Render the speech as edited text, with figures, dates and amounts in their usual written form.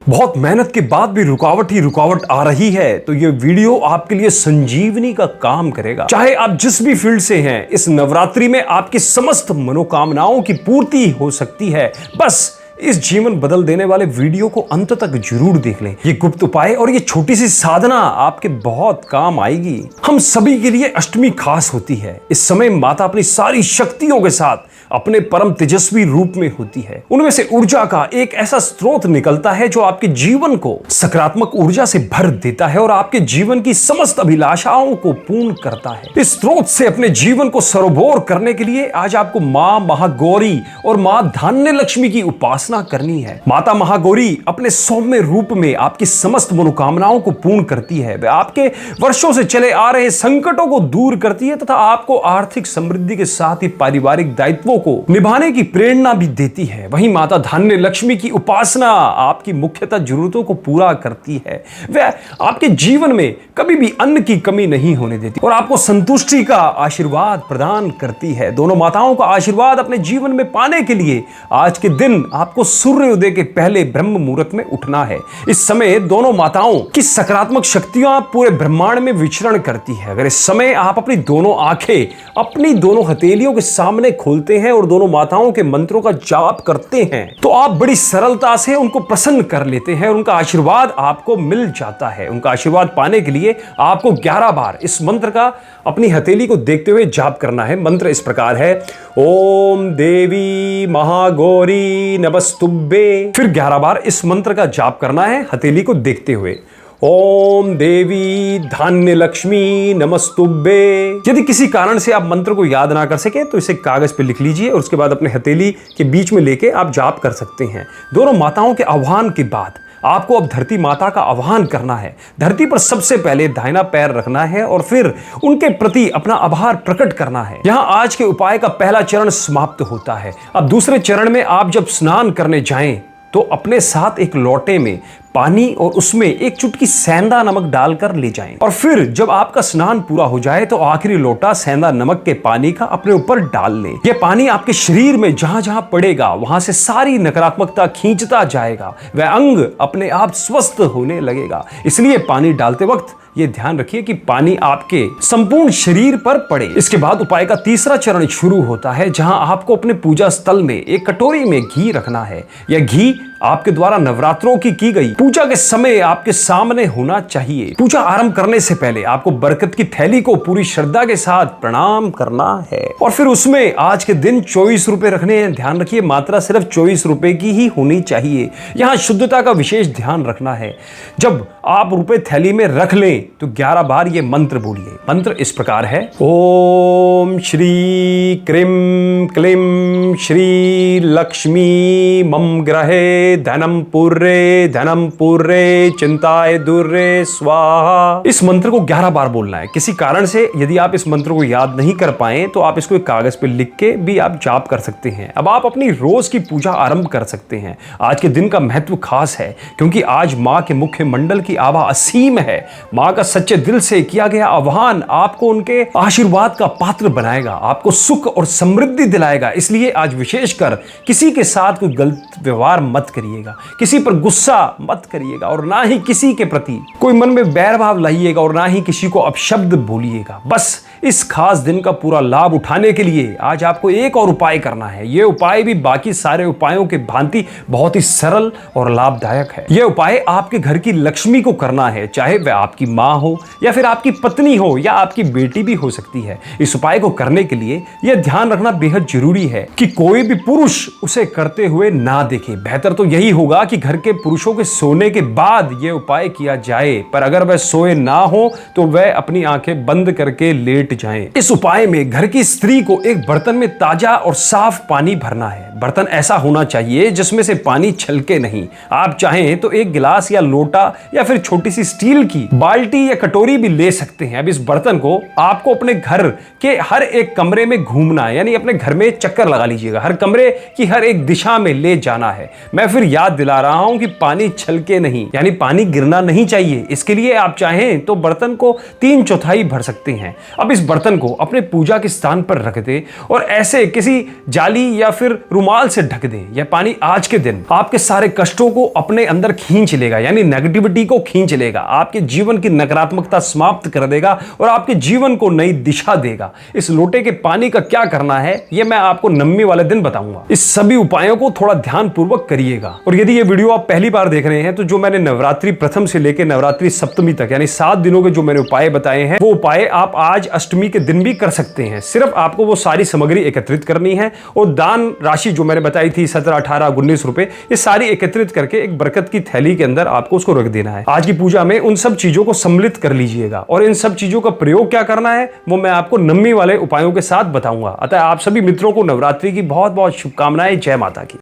बहुत मेहनत के बाद भी रुकावट ही रुकावट आ रही है तो ये वीडियो आपके लिए संजीवनी का काम करेगा। चाहे आप जिस भी फील्ड से हैं, इस नवरात्रि में आपकी समस्त मनोकामनाओं की पूर्ति हो सकती है। बस इस जीवन बदल देने वाले वीडियो को अंत तक जरूर देख लें। ये गुप्त उपाय और ये छोटी सी साधना आपके बहुत काम आएगी। हम सभी के लिए अष्टमी खास होती है। इस समय माता अपनी सारी शक्तियों के साथ अपने परम तेजस्वी रूप में होती है। उनमें से ऊर्जा का एक ऐसा स्रोत निकलता है जो आपके जीवन को सकारात्मक ऊर्जा से भर देता है और आपके जीवन की समस्त अभिलाषाओं को पूर्ण करता है। इस स्रोत से अपने जीवन को सरोबोर करने के लिए आज आपको मां महागौरी और मां धान्य लक्ष्मी की उपासना करनी है। माता महागौरी अपने सौम्य रूप में आपकी समस्त मनोकामनाओं को पूर्ण करती है। वह आपके वर्षों से चले आ रहे संकटों को दूर करती है तथा आपको आर्थिक समृद्धि के साथ ही पारिवारिक दायित्वों को निभाने की प्रेरणा भी देती है। वहीं माता धान्य लक्ष्मी की उपासना आपकी मुख्यतः जरूरतों को पूरा करती है। वह आपके जीवन में कभी भी अन्न की कमी नहीं होने देती और आपको संतुष्टि का आशीर्वाद प्रदान करती है। दोनों माताओं का आशीर्वाद अपने जीवन में पाने के लिए आज के दिन आपको सूर्योदय के पहले ब्रह्म मुहूर्त में उठना है। इस समय दोनों माताओं की सकारात्मक शक्तियां पूरे ब्रह्मांड में विचरण करती है। अगर इस समय आप अपनी दोनों आंखें अपनी दोनों हथेलियों के सामने खोलते हैं और दोनों माताओं के मंत्रों का जाप करते हैं तो आप बड़ी सरलता से उनको प्रसन्न कर लेते हैं और उनका आशीर्वाद आपको मिल जाता है। उनका आशीर्वाद पाने के लिए आपको 11 बार इस मंत्र का अपनी हथेली को देखते हुए जाप करना है। मंत्र इस प्रकार है, ओम देवी महागौरी नमस्तुभ्ये। फिर 11 बार इस मंत्र का जाप करना है हथेली को देखते हुए, ओम देवी धान्य लक्ष्मी नमस्तुभ्ये। यदि किसी कारण से आप मंत्र को याद ना कर सके तो इसे कागज पे लिख लीजिए और उसके बाद अपने हथेली के बीच में लेके आप जाप कर सकते हैं। दोनों माताओं के आह्वान के बाद आपको अब धरती माता का आह्वान करना है। धरती पर सबसे पहले दाहिना पैर रखना है और फिर उनके प्रति अपना आभार प्रकट करना है। यहाँ आज के उपाय का पहला चरण समाप्त होता है। अब दूसरे चरण में आप जब स्नान करने जाएं तो अपने साथ एक लोटे में पानी और उसमें एक चुटकी सेंधा नमक डालकर ले जाएं और फिर जब आपका स्नान पूरा हो जाए तो आखिरी लोटा सेंधा नमक के पानी का अपने ऊपर डाल लें। यह पानी आपके शरीर में जहां जहां पड़ेगा वहां से सारी नकारात्मकता खींचता जाएगा। वह अंग अपने आप स्वस्थ होने लगेगा। इसलिए पानी डालते वक्त ये ध्यान रखिए कि पानी आपके संपूर्ण शरीर पर पड़े। इसके बाद उपाय का तीसरा चरण शुरू होता है जहां आपको अपने पूजा स्थल में एक कटोरी में घी रखना है। यह घी आपके द्वारा नवरात्रों की गई पूजा के समय आपके सामने होना चाहिए। पूजा आरंभ करने से पहले आपको बरकत की थैली को पूरी श्रद्धा के साथ प्रणाम करना है और फिर उसमें आज के दिन 24 रुपए रखने हैं। ध्यान रखिए मात्रा सिर्फ 24 रुपए की ही होनी चाहिए। यहाँ शुद्धता का विशेष ध्यान रखना है। जब आप रुपए थैली में रख लें तो 11 बार ये मंत्र बोलिए। मंत्र इस प्रकार है, ओम श्री क्रीम क्लीम श्री लक्ष्मी मम ग्रहे धनम पूर्रे चिंताए दूरे स्वाहा। इस मंत्र को 11 बार बोलना है। किसी कारण से यदि आप इस मंत्र को याद नहीं कर पाए तो आप इसको एक कागज पे लिख के भी आप जाप कर सकते हैं। अब आप अपनी रोज की पूजा आरंभ कर सकते हैं। आज के दिन का महत्व खास है क्योंकि आज माँ के मुख्य मंडल की आभा असीम है। माँ का सच्चे दिल से किया गया आह्वान आपको उनके आशीर्वाद का पात्र बनाएगा, आपको सुख और समृद्धि दिलाएगा। इसलिए आज विशेषकर किसी के साथ कोई गलत व्यवहार मत करिएगा, किसी पर गुस्सा मत करिएगा और ना ही किसी के प्रति कोई मन में बैर भाव लाइएगा और ना ही किसी को अपशब्द बोलिएगा। बस इस खास दिन का पूरा लाभ उठाने के लिए आज आपको एक और उपाय करना है। यह उपाय भी बाकी सारे उपायों के भांति बहुत ही सरल और लाभदायक है। यह उपाय आपके घर की लक्ष्मी को करना है, चाहे वह आपकी माँ हो या फिर आपकी पत्नी हो या आपकी बेटी भी हो सकती है। इस उपाय को करने के लिए यह ध्यान रखना बेहद जरूरी है कि कोई भी पुरुष उसे करते हुए ना देखे। बेहतर तो यही होगा कि घर के पुरुषों के सोने के बाद यह उपाय किया जाए, पर अगर वह सोए ना हो तो वह अपनी आंखें बंद करके लेट जाएं। इस उपाय में घर की स्त्री को एक बर्तन में ताजा और साफ पानी भरना है। बर्तन ऐसा होना चाहिए जिसमें से पानी छलके नहीं। आप चाहें तो एक गिलास या लोटा या फिर छोटी सी स्टील की बाल्टी या कटोरी भी ले सकते हैं। अब इस बर्तन को आपको अपने घर के हर एक कमरे में घूमना है, यानी अपने घर में चक्कर लगा लीजिएगा। हर कमरे की हर एक दिशा में ले जाना है। मैं फिर याद दिला रहा हूं कि पानी छलके नहीं, यानी पानी गिरना नहीं चाहिए। इसके लिए आप चाहें तो बर्तन को 3/4 भर सकते हैं। अब इस बर्तन को अपने पूजा के स्थान पर रख दें और ऐसे किसी जाली या फिर रुमाल से ढक दें। यह पानी आज के दिन आपके सारे कष्टों को अपने अंदर खींच लेगा, यानी नेगेटिविटी को खींच लेगा, आपके जीवन की नकारात्मकता समाप्त कर देगा और आपके जीवन को नई दिशा देगा। इस लोटे के पानी का क्या करना है यह मैं आपको नवमी वाले दिन बताऊंगा। इस सभी उपायों को थोड़ा ध्यान पूर्वक करिएगा। और यदि ये वीडियो आप पहली बार देख रहे हैं तो जो मैंने नवरात्रि प्रथम से लेकर नवरात्रि सप्तमी तक यानी 7 दिनों के जो मैंने उपाय बताए हैं वो उपाय आप आज अष्टमी के दिन भी कर सकते हैं। सिर्फ आपको वो सारी सामग्री एकत्रित करनी है और दान राशि जो मैंने बताई थी 17, 18, 19 रुपए, ये सारी एकत्रित करके एक बरकत की थैली के अंदर आपको उसको रख देना है। आज की पूजा में उन सब चीजों को सम्मिलित कर लीजिएगा और इन सब चीजों का प्रयोग क्या करना है वो मैं आपको नवमी वाले उपायों के साथ बताऊंगा। अतः आप सभी मित्रों को नवरात्रि की बहुत बहुत शुभकामनाएं। जय माता की।